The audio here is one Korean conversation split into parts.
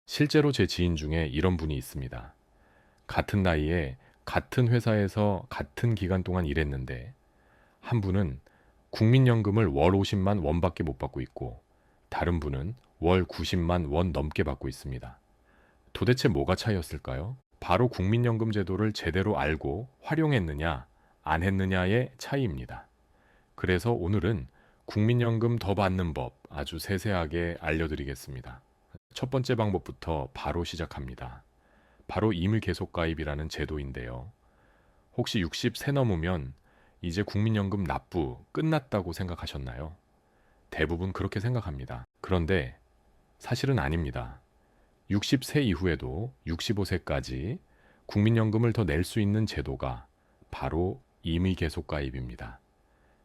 실제로 제 지인 중에 이런 분이 있습니다. 같은 나이에 같은 회사에서 같은 기간 동안 일했는데 한 분은 국민연금을 월 50만 원밖에 못 받고 있고 다른 분은 월 90만 원 넘게 받고 있습니다. 도대체 뭐가 차이였을까요? 바로 국민연금 제도를 제대로 알고 활용했느냐, 안 했느냐의 차이입니다. 그래서 오늘은 국민연금 더 받는 법 아주 세세하게 알려드리겠습니다. 첫 번째 방법부터 바로 시작합니다. 바로 임의계속가입이라는 제도인데요. 혹시 60세 넘으면 이제 국민연금 납부 끝났다고 생각하셨나요? 대부분 그렇게 생각합니다. 그런데 사실은 아닙니다. 60세 이후에도 65세까지 국민연금을 더 낼 수 있는 제도가 바로 임의계속가입입니다.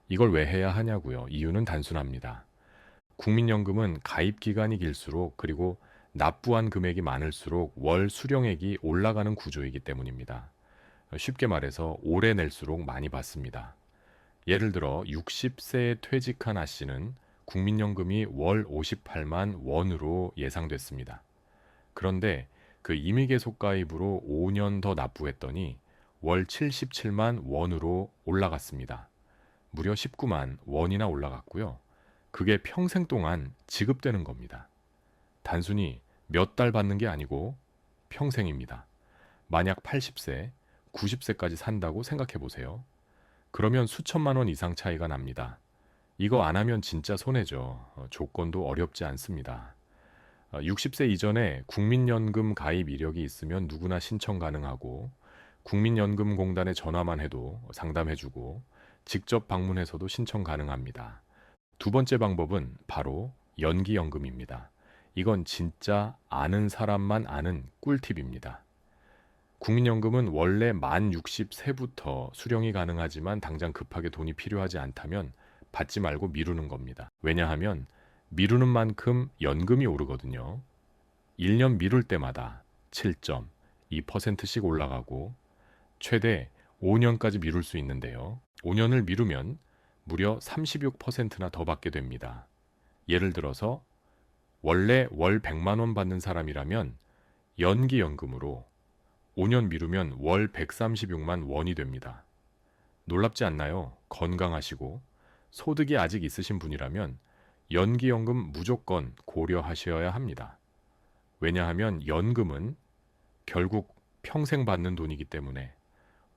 이걸 왜 해야 하냐고요? 이유는 단순합니다. 국민연금은 가입 기간이 길수록 그리고 납부한 금액이 많을수록 월 수령액이 올라가는 구조이기 때문입니다. 쉽게 말해서 오래 낼수록 많이 받습니다. 예를 들어 60세에 퇴직한 아 씨는 국민연금이 월 58만 원으로 예상됐습니다. 그런데 그 임의계속가입으로 5년 더 납부했더니 월 77만 원으로 올라갔습니다. 무려 19만 원이나 올라갔고요. 그게 평생 동안 지급되는 겁니다. 단순히 몇 달 받는 게 아니고 평생입니다. 만약 80세, 90세까지 산다고 생각해 보세요. 그러면 수천만 원 이상 차이가 납니다. 이거 안 하면 진짜 손해죠. 조건도 어렵지 않습니다. 60세 이전에 국민연금 가입 이력이 있으면 누구나 신청 가능하고 국민연금공단에 전화만 해도 상담해주고 직접 방문해서도 신청 가능합니다. 두 번째 방법은 바로 연기연금입니다. 이건 진짜 아는 사람만 아는 꿀팁입니다. 국민연금은 원래 만 60세부터 수령이 가능하지만 당장 급하게 돈이 필요하지 않다면 받지 말고 미루는 겁니다. 왜냐하면 미루는 만큼 연금이 오르거든요. 1년 미룰 때마다 7.2%씩 올라가고 최대 5년까지 미룰 수 있는데요. 5년을 미루면 무려 36%나 더 받게 됩니다. 예를 들어서 원래 월 100만 원 받는 사람이라면 연기연금으로 5년 미루면 월 136만 원이 됩니다. 놀랍지 않나요? 건강하시고 소득이 아직 있으신 분이라면 연기연금 무조건 고려하셔야 합니다. 왜냐하면 연금은 결국 평생 받는 돈이기 때문에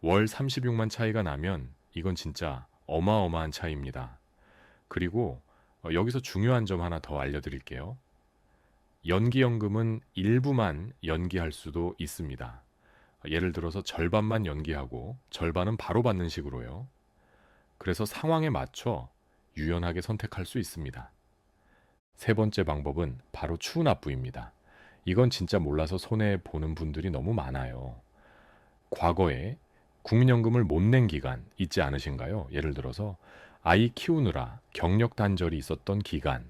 월 36만 차이가 나면 이건 진짜 어마어마한 차이입니다. 그리고 여기서 중요한 점 하나 더 알려드릴게요. 연기연금은 일부만 연기할 수도 있습니다. 예를 들어서 절반만 연기하고 절반은 바로 받는 식으로요. 그래서 상황에 맞춰 유연하게 선택할 수 있습니다. 세 번째 방법은 바로 추납부입니다. 이건 진짜 몰라서 손해보는 분들이 너무 많아요. 과거에 국민연금을 못 낸 기간 있지 않으신가요? 예를 들어서 아이 키우느라 경력 단절이 있었던 기간,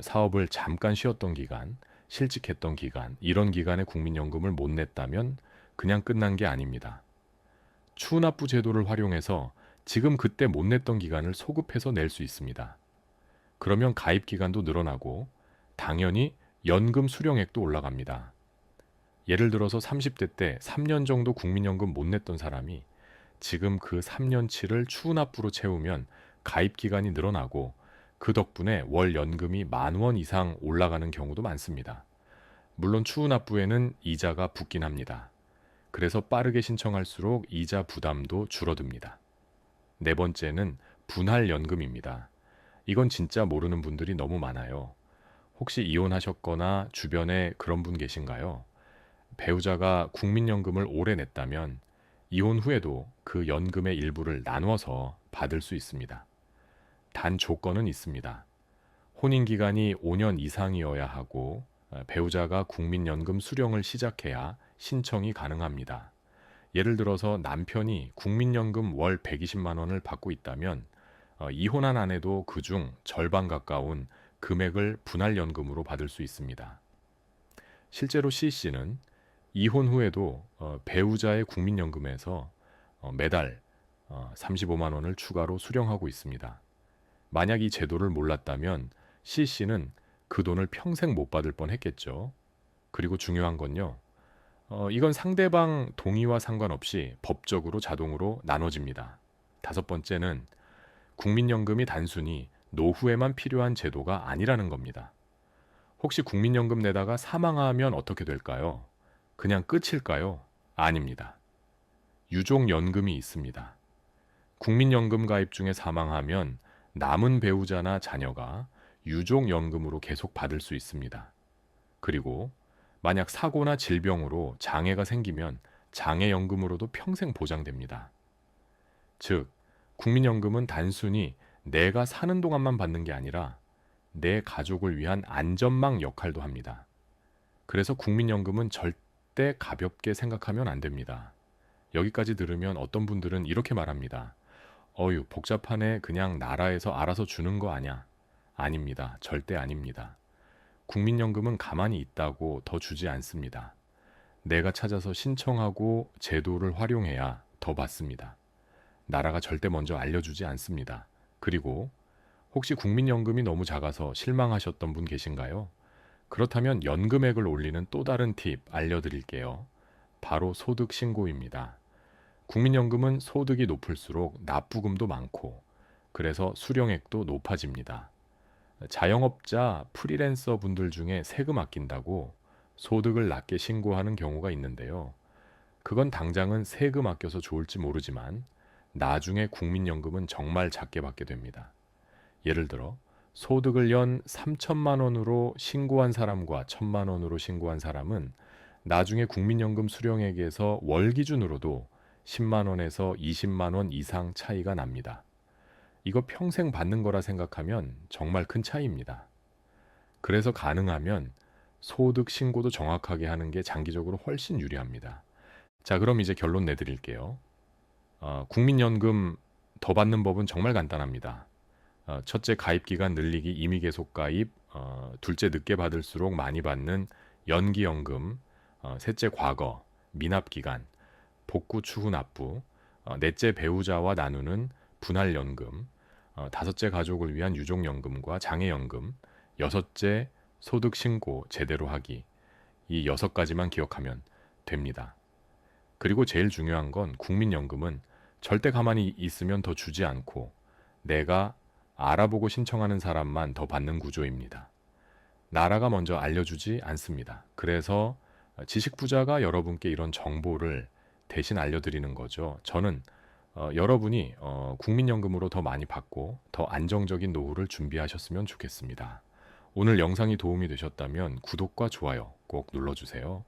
사업을 잠깐 쉬었던 기간, 실직했던 기간, 이런 기간에 국민연금을 못 냈다면 그냥 끝난 게 아닙니다. 추납부 제도를 활용해서 지금 그때 못 냈던 기간을 소급해서 낼 수 있습니다. 그러면 가입 기간도 늘어나고 당연히 연금 수령액도 올라갑니다. 예를 들어서 30대 때 3년 정도 국민연금 못 냈던 사람이 지금 그 3년치를 추납부로 채우면 가입 기간이 늘어나고 그 덕분에 월 연금이 10,000원 이상 올라가는 경우도 많습니다. 물론 추납부에는 이자가 붙긴 합니다. 그래서 빠르게 신청할수록 이자 부담도 줄어듭니다. 네 번째는 분할연금입니다. 이건 진짜 모르는 분들이 너무 많아요. 혹시 이혼하셨거나 주변에 그런 분 계신가요? 배우자가 국민연금을 오래 냈다면 이혼 후에도 그 연금의 일부를 나눠서 받을 수 있습니다. 단 조건은 있습니다. 혼인 기간이 5년 이상이어야 하고 배우자가 국민연금 수령을 시작해야 신청이 가능합니다. 예를 들어서 남편이 국민연금 월 120만 원을 받고 있다면 이혼한 아내도 그중 절반 가까운 금액을 분할연금으로 받을 수 있습니다. 실제로 C씨는 이혼 후에도 배우자의 국민연금에서 매달 35만 원을 추가로 수령하고 있습니다. 만약 이 제도를 몰랐다면 C씨는 그 돈을 평생 못 받을 뻔했겠죠. 그리고 중요한 건요. 이건 상대방 동의와 상관없이 법적으로 자동으로 나눠집니다. 다섯 번째는 국민연금이 단순히 노후에만 필요한 제도가 아니라는 겁니다. 혹시 국민연금 내다가 사망하면 어떻게 될까요? 그냥 끝일까요? 아닙니다. 유족연금이 있습니다. 국민연금 가입 중에 사망하면 남은 배우자나 자녀가 유족연금으로 계속 받을 수 있습니다. 그리고 만약 사고나 질병으로 장애가 생기면 장애연금으로도 평생 보장됩니다. 즉, 국민연금은 단순히 내가 사는 동안만 받는 게 아니라 내 가족을 위한 안전망 역할도 합니다. 그래서 국민연금은 절대 가볍게 생각하면 안 됩니다. 여기까지 들으면 어떤 분들은 이렇게 말합니다. 어휴, 복잡하네. 그냥 나라에서 알아서 주는 거 아냐? 아닙니다. 절대 아닙니다. 국민연금은 가만히 있다고 더 주지 않습니다. 내가 찾아서 신청하고 제도를 활용해야 더 받습니다. 나라가 절대 먼저 알려주지 않습니다. 그리고 혹시 국민연금이 너무 작아서 실망하셨던 분 계신가요? 그렇다면 연금액을 올리는 또 다른 팁 알려드릴게요. 바로 소득 신고입니다. 국민연금은 소득이 높을수록 납부금도 많고 그래서 수령액도 높아집니다. 자영업자, 프리랜서 분들 중에 세금 아낀다고 소득을 낮게 신고하는 경우가 있는데요. 그건 당장은 세금 아껴서 좋을지 모르지만 나중에 국민연금은 정말 작게 받게 됩니다. 예를 들어 소득을 연 3천만 원으로 신고한 사람과 1천만 원으로 신고한 사람은 나중에 국민연금 수령액에서 월 기준으로도 10만 원에서 20만 원 이상 차이가 납니다. 이거 평생 받는 거라 생각하면 정말 큰 차이입니다. 그래서 가능하면 소득 신고도 정확하게 하는 게 장기적으로 훨씬 유리합니다. 자, 그럼 이제 결론 내드릴게요. 국민연금 더 받는 법은 정말 간단합니다. 첫째, 가입기간 늘리기 임의 계속 가입, 둘째, 늦게 받을수록 많이 받는 연기연금, 셋째, 과거, 미납기간, 복구 추후 납부, 넷째, 배우자와 나누는 분할연금, 다섯째, 가족을 위한 유족연금과 장애연금, 여섯째, 소득 신고 제대로 하기. 이 6가지만 기억하면 됩니다. 그리고 제일 중요한 건 국민연금은 절대 가만히 있으면 더 주지 않고 내가 알아보고 신청하는 사람만 더 받는 구조입니다. 나라가 먼저 알려주지 않습니다. 그래서 지식 부자가 여러분께 이런 정보를 대신 알려드리는 거죠. 저는 여러분이 국민연금으로 더 많이 받고 더 안정적인 노후를 준비하셨으면 좋겠습니다. 오늘 영상이 도움이 되셨다면 구독과 좋아요 꼭 눌러주세요.